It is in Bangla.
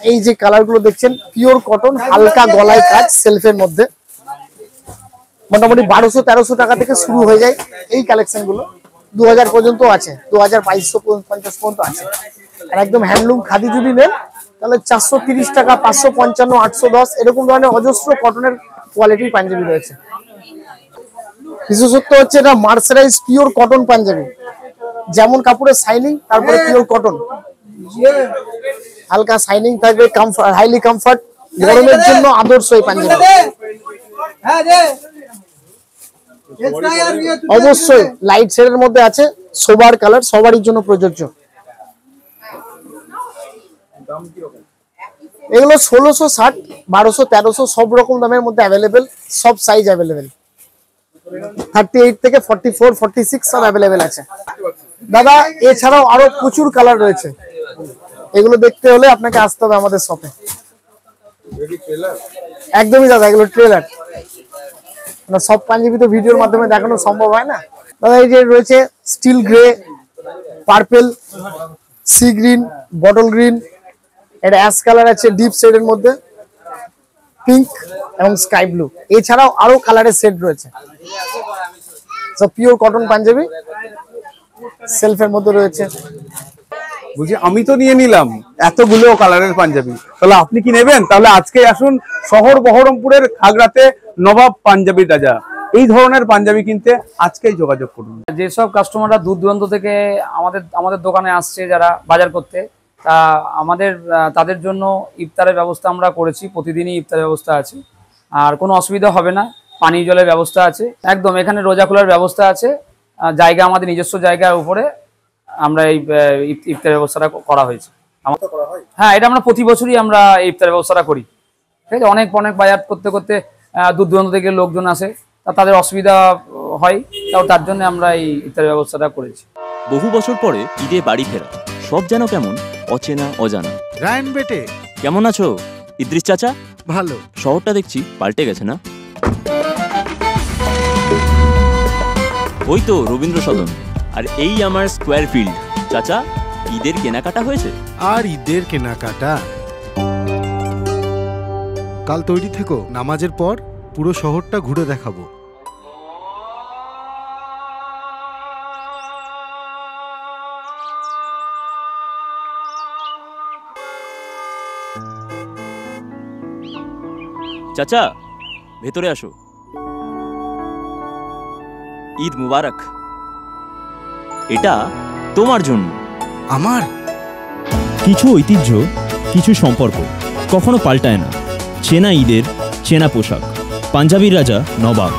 এই যে কালার গুলো দেখছেন পিওর কটন, হালকা গলায় কাজ, সেলফের মধ্যে। মোটামুটি 1200-1300 টাকা থেকে শুরু হয়ে যায় এই কালেকশন গুলো। 2000 পর্যন্ত আছে, 2250 পর্যন্ত আছে। আর একদম হ্যান্ডলুম খাদি যদি নেন তাহলে 430 টাকা, 555, 810 এরকম ধরনের অজস্র কটনের কোয়ালিটির পাঞ্জাবি রয়েছে। বিশেষত্ব হচ্ছে এটা মার্সারাইজ পিওর কটন পাঞ্জাবি, যেমন কাপড়ের শাইনিং তারপরে পিওর কটন, হালকা শাইনিং থাকবে, হাইলি কমফর্ট, গরমের জন্য আদর্শ এই পাঞ্জাবি। অবশ্যই লাইট শেডের মধ্যে আছে, সোবার কালার, সবারই জন্য প্রযোজ্য। এগুলো 1660, 1200, 1300 সব রকম দামের মধ্যে অ্যাভেলেবেল, সব সাইজ অ্যাভেলেবেল। 38 থেকে 44, 46 সব অ্যাভেলেবেল আছে দাদা। এছাড়াও আরো প্রচুর কালার রয়েছে, এগুলো দেখতে হলে আপনাকে আসতে হবে আমাদের শপে। একদমই দাদা, এগুলো ট্রেলার, সব পাঞ্জাবি তো ভিডিওর মাধ্যমে দেখানো সম্ভব হয় না দাদা। এই যে রয়েছে still grey, purple, sea green, bottle green, এটা অ্যাশ কালার আছে ডিপ শেডের মধ্যে, পিঙ্ক এবং স্কাই ব্লু। এছাড়াও আরো কালারের সেট রয়েছে, সব পিওর কটন পাঞ্জাবি, সেলফের মধ্যে রয়েছে। বুঝি আমি তো নিয়ে নিলাম এতগুলো কালারের পাঞ্জাবি, তাহলে আপনি কি নেবেন? তাহলে আজকে আসুন শহর বহরমপুরের খাগড়াতে নবাব পাঞ্জাবি রাজা। এই ধরনের পাঞ্জাবি কিনতে আজকেই যোগাযোগ করুন। যেসব কাস্টমাররা দূর দূরান্ত থেকে আমাদের দোকানে আসছে যারা বাজার করতে, তা তাদের জন্য ইফতারের ব্যবস্থা আমরা করেছি। প্রতিদিনই ইফতারের ব্যবস্থা আছে, আর কোনো অসুবিধা হবে না। পানীয় জলের ব্যবস্থা আছে, একদম এখানে রোজা খোলার ব্যবস্থা আছে। জায়গা আমাদের নিজস্ব জায়গার উপরে আমরা এই ইফতারের ব্যবস্থাটা করা হয়েছে। হ্যাঁ, এটা আমরা প্রতি বছরই আমরা ইফতারের ব্যবস্থাটা করি। ঠিক আছে, অনেক বাজার করতে করতে দূর দূরান্ত থেকে লোকজন আসে, তাদের অসুবিধা হয়, তার জন্য আমরা এই ইফতারের ব্যবস্থাটা করেছি। বহু বছর পরে ঈদে বাড়ি ফেরা, সব যেন কেমন অচেনা অজানা। রায়ন বেটে কেমন আছো ইদ্রিস চাচা? ভালো। শহরটা দেখছি পাল্টে গেছে না? ওই তো রবীন্দ্র সদন, আর এই আমার স্কোয়ার ফিল্ড। চাচা, ঈদের কেনাকাটা হয়েছে? আর ঈদের কেনাকাটা? কাল তৈরি থেকো, নামাজের পর পুরো শহরটা ঘুরে দেখাবো। চাচা, ভেতরে আসো। ঈদ মুবারক। এটা তোমার জন্য। আমার? কিছু ঐতিহ্য, কিছু সম্পর্ক কখনো পাল্টায় না। চেনা ঈদের চেনা পোশাক, পাঞ্জাবির রাজা নবাব।